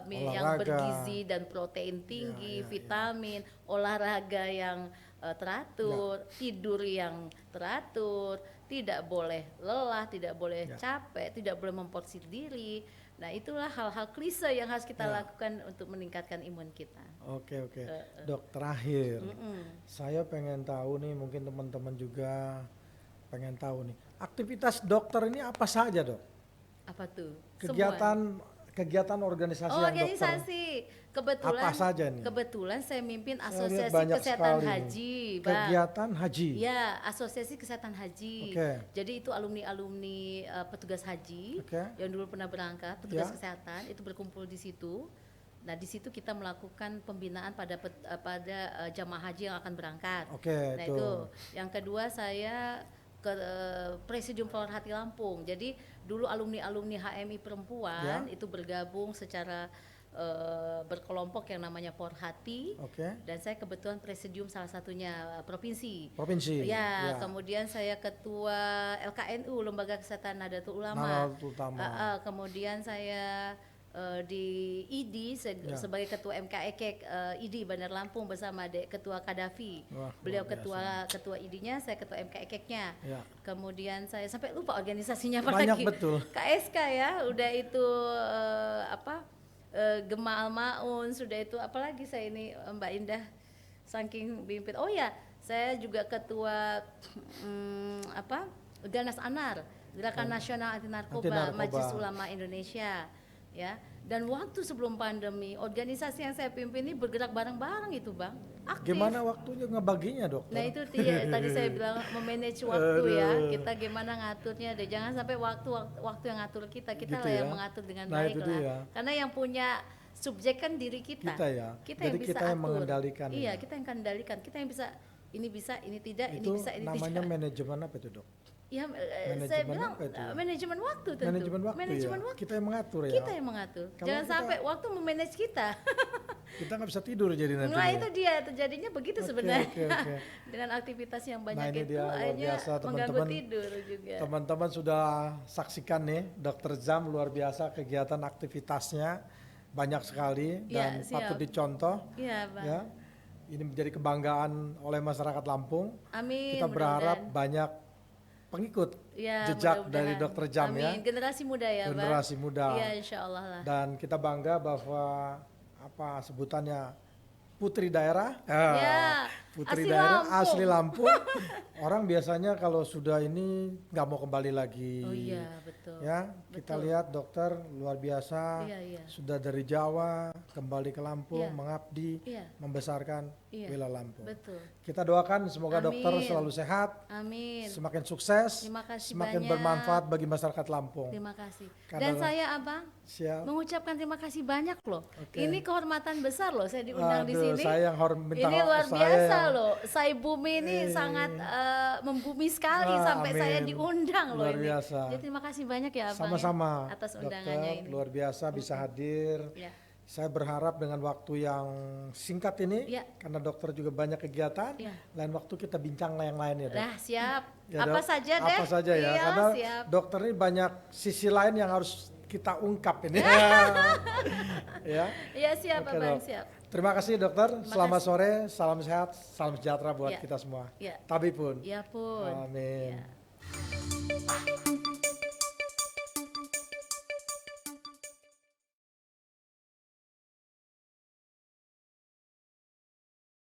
Speaker 2: yang
Speaker 1: Olahraga.
Speaker 2: bergizi dan protein tinggi,
Speaker 1: ya, ya.
Speaker 2: vitamin, olahraga yang teratur, tidur yang teratur, tidak boleh lelah, tidak boleh
Speaker 1: Ya.
Speaker 2: capek, tidak boleh memporsi diri. Nah, itulah hal-hal klise yang harus kita
Speaker 1: Ya.
Speaker 2: lakukan untuk meningkatkan imun kita.
Speaker 1: Oke. Dok, terakhir.
Speaker 2: Mm-mm.
Speaker 1: Saya pengen tahu nih, mungkin teman-teman juga pengen tahu nih. Aktivitas dokter ini apa saja, Dok?
Speaker 2: Apa tuh?
Speaker 1: Kegiatan organisasi yang dokter.
Speaker 2: Organisasi. Kebetulan
Speaker 1: Apa saja nih?
Speaker 2: Kebetulan saya mimpin
Speaker 1: Saya lihat
Speaker 2: Asosiasi
Speaker 1: banyak
Speaker 2: Kesehatan
Speaker 1: sekali nih.
Speaker 2: Haji, Bang.
Speaker 1: Kegiatan haji.
Speaker 2: Ya, Asosiasi Kesehatan Haji.
Speaker 1: Oke.
Speaker 2: Jadi itu alumni-alumni petugas haji
Speaker 1: Oke.
Speaker 2: yang dulu pernah berangkat, petugas
Speaker 1: Ya.
Speaker 2: kesehatan itu berkumpul di situ. Nah, di situ kita melakukan pembinaan pada jamaah haji yang akan berangkat.
Speaker 1: Oke,
Speaker 2: Nah,
Speaker 1: itu.
Speaker 2: itu. Yang kedua saya ke Presidium Flower Hati Lampung. Jadi dulu alumni-alumni HMI perempuan
Speaker 1: Ya.
Speaker 2: itu bergabung secara berkelompok yang namanya Porhati.
Speaker 1: Oke.
Speaker 2: Dan saya kebetulan presidium salah satunya provinsi.
Speaker 1: Provinsi.
Speaker 2: Ya, kemudian saya ketua LKNU, Lembaga Kesehatan Nahdlatul Ulama.
Speaker 1: Nahdlatul Ulama.
Speaker 2: Kemudian saya di ID sebagai ketua MKEK ID Bandar Lampung bersama ketua Kadafi.
Speaker 1: Wah,
Speaker 2: Beliau
Speaker 1: luar
Speaker 2: ketua ID-nya, saya ketua MKEK-nya.
Speaker 1: Ya.
Speaker 2: Kemudian saya sampai lupa organisasinya apa
Speaker 1: Banyak
Speaker 2: lagi.
Speaker 1: betul.
Speaker 2: KSK ya, udah itu Gema Al-Maun, sudah itu apalagi saya ini Mbak Indah saking bimpit. Oh ya, saya juga ketua Ganas Anar, Gerakan Nasional Anti Narkoba Majelis Ulama Indonesia. Ya, dan waktu sebelum pandemi, organisasi yang saya pimpin ini bergerak bareng-bareng itu, Bang. Aktif.
Speaker 1: Gimana waktunya ngebaginya, Dokter?
Speaker 2: Nah itu tadi saya bilang memanage waktu ya. Kita gimana ngaturnya deh. Jangan sampai waktu yang ngatur kita
Speaker 1: Gitu
Speaker 2: lah yang mengatur dengan baik
Speaker 1: itu
Speaker 2: lah.
Speaker 1: dia.
Speaker 2: Karena yang punya subjek kan diri kita.
Speaker 1: Kita ya.
Speaker 2: Kita
Speaker 1: Jadi
Speaker 2: yang bisa
Speaker 1: kita yang
Speaker 2: atur.
Speaker 1: mengendalikan.
Speaker 2: Iya,
Speaker 1: Ya.
Speaker 2: kita yang kendalikan. Kita yang bisa, ini tidak,
Speaker 1: Itu
Speaker 2: ini bisa, ini
Speaker 1: namanya
Speaker 2: tidak.
Speaker 1: manajemen apa itu, Dok?
Speaker 2: Ya,
Speaker 1: Manajemen
Speaker 2: saya bilang
Speaker 1: apa itu?
Speaker 2: manajemen waktu tentu.
Speaker 1: Manajemen waktu
Speaker 2: Manajemen
Speaker 1: ya.
Speaker 2: waktu.
Speaker 1: Kita yang mengatur ya.
Speaker 2: Kita yang mengatur.
Speaker 1: Kalau
Speaker 2: Jangan
Speaker 1: kita-
Speaker 2: sampai waktu memanage kita.
Speaker 1: Kita nggak bisa tidur jadi nanti.
Speaker 2: Nah itu dia terjadinya begitu
Speaker 1: Oke,
Speaker 2: sebenarnya.
Speaker 1: oke.
Speaker 2: Dengan aktivitas yang
Speaker 1: Nah,
Speaker 2: banyak
Speaker 1: ini
Speaker 2: itu
Speaker 1: dia, luar
Speaker 2: akhirnya
Speaker 1: biasa,
Speaker 2: mengganggu
Speaker 1: teman-teman.
Speaker 2: tidur juga.
Speaker 1: Teman-teman sudah saksikan nih, Dokter Zam luar biasa kegiatan aktivitasnya banyak sekali
Speaker 2: Ya,
Speaker 1: dan
Speaker 2: siap.
Speaker 1: patut dicontoh.
Speaker 2: Iya, Bang.
Speaker 1: Ya, ini menjadi kebanggaan oleh masyarakat Lampung.
Speaker 2: Amin.
Speaker 1: Kita berharap
Speaker 2: mudah-mudahan.
Speaker 1: banyak pengikut
Speaker 2: Ya,
Speaker 1: jejak
Speaker 2: mudah-mudahan.
Speaker 1: dari Dokter Zam ya.
Speaker 2: Amin. Generasi muda ya, Bang.
Speaker 1: Generasi muda.
Speaker 2: Iya, insya Allah lah.
Speaker 1: Dan kita bangga bahwa apa sebutannya putri daerah.
Speaker 2: Ya,
Speaker 1: Putri
Speaker 2: asli
Speaker 1: daerah
Speaker 2: Lampung.
Speaker 1: asli Lampung. Orang biasanya kalau sudah ini nggak mau kembali lagi.
Speaker 2: Oh iya, betul.
Speaker 1: Ya, kita
Speaker 2: Betul.
Speaker 1: lihat dokter luar biasa.
Speaker 2: Iya, iya.
Speaker 1: Sudah dari Jawa kembali ke Lampung,
Speaker 2: Iya.
Speaker 1: mengabdi,
Speaker 2: Iya.
Speaker 1: membesarkan
Speaker 2: Iya.
Speaker 1: wilayah Lampung.
Speaker 2: Betul.
Speaker 1: Kita doakan semoga dokter
Speaker 2: Amin.
Speaker 1: selalu sehat,
Speaker 2: Amin.
Speaker 1: semakin sukses,
Speaker 2: Terima kasih
Speaker 1: semakin
Speaker 2: banyak.
Speaker 1: bermanfaat bagi masyarakat Lampung.
Speaker 2: Terima kasih.
Speaker 1: Karena-
Speaker 2: Dan saya, Abang,
Speaker 1: Siap.
Speaker 2: mengucapkan terima kasih banyak loh.
Speaker 1: Oke.
Speaker 2: Ini kehormatan besar loh saya diundang di
Speaker 1: Aduh,
Speaker 2: sini.
Speaker 1: saya yang minta
Speaker 2: Ini luar
Speaker 1: saya
Speaker 2: biasa
Speaker 1: yang-
Speaker 2: loh. Saya bumi ini sangat membumi sekali sampai
Speaker 1: amin.
Speaker 2: saya diundang loh
Speaker 1: Luar
Speaker 2: ini.
Speaker 1: biasa.
Speaker 2: Jadi terima kasih banyak ya Abang
Speaker 1: Sama-sama,
Speaker 2: ya, atas undangannya
Speaker 1: dokter,
Speaker 2: ini.
Speaker 1: luar biasa bisa hadir.
Speaker 2: Ya.
Speaker 1: Saya berharap dengan waktu yang singkat ini,
Speaker 2: Ya.
Speaker 1: karena dokter juga banyak kegiatan,
Speaker 2: Ya.
Speaker 1: lain waktu kita bincang yang lain ya dok.
Speaker 2: Nah siap.
Speaker 1: Ya,
Speaker 2: Apa
Speaker 1: Dok?
Speaker 2: saja deh.
Speaker 1: Apa saja ya,
Speaker 2: Iya,
Speaker 1: karena
Speaker 2: siap.
Speaker 1: dokter ini banyak sisi lain yang harus kita ungkap ini. Ya.
Speaker 2: Iya siap
Speaker 1: Oke,
Speaker 2: Abang,
Speaker 1: Dok.
Speaker 2: siap.
Speaker 1: Terima kasih dokter, selamat
Speaker 2: kasih.
Speaker 1: sore, salam sehat, salam sejahtera buat
Speaker 2: Ya.
Speaker 1: kita semua.
Speaker 2: Ya.
Speaker 1: Tabi pun.
Speaker 2: Ya pun.
Speaker 1: Amin.
Speaker 2: Ya.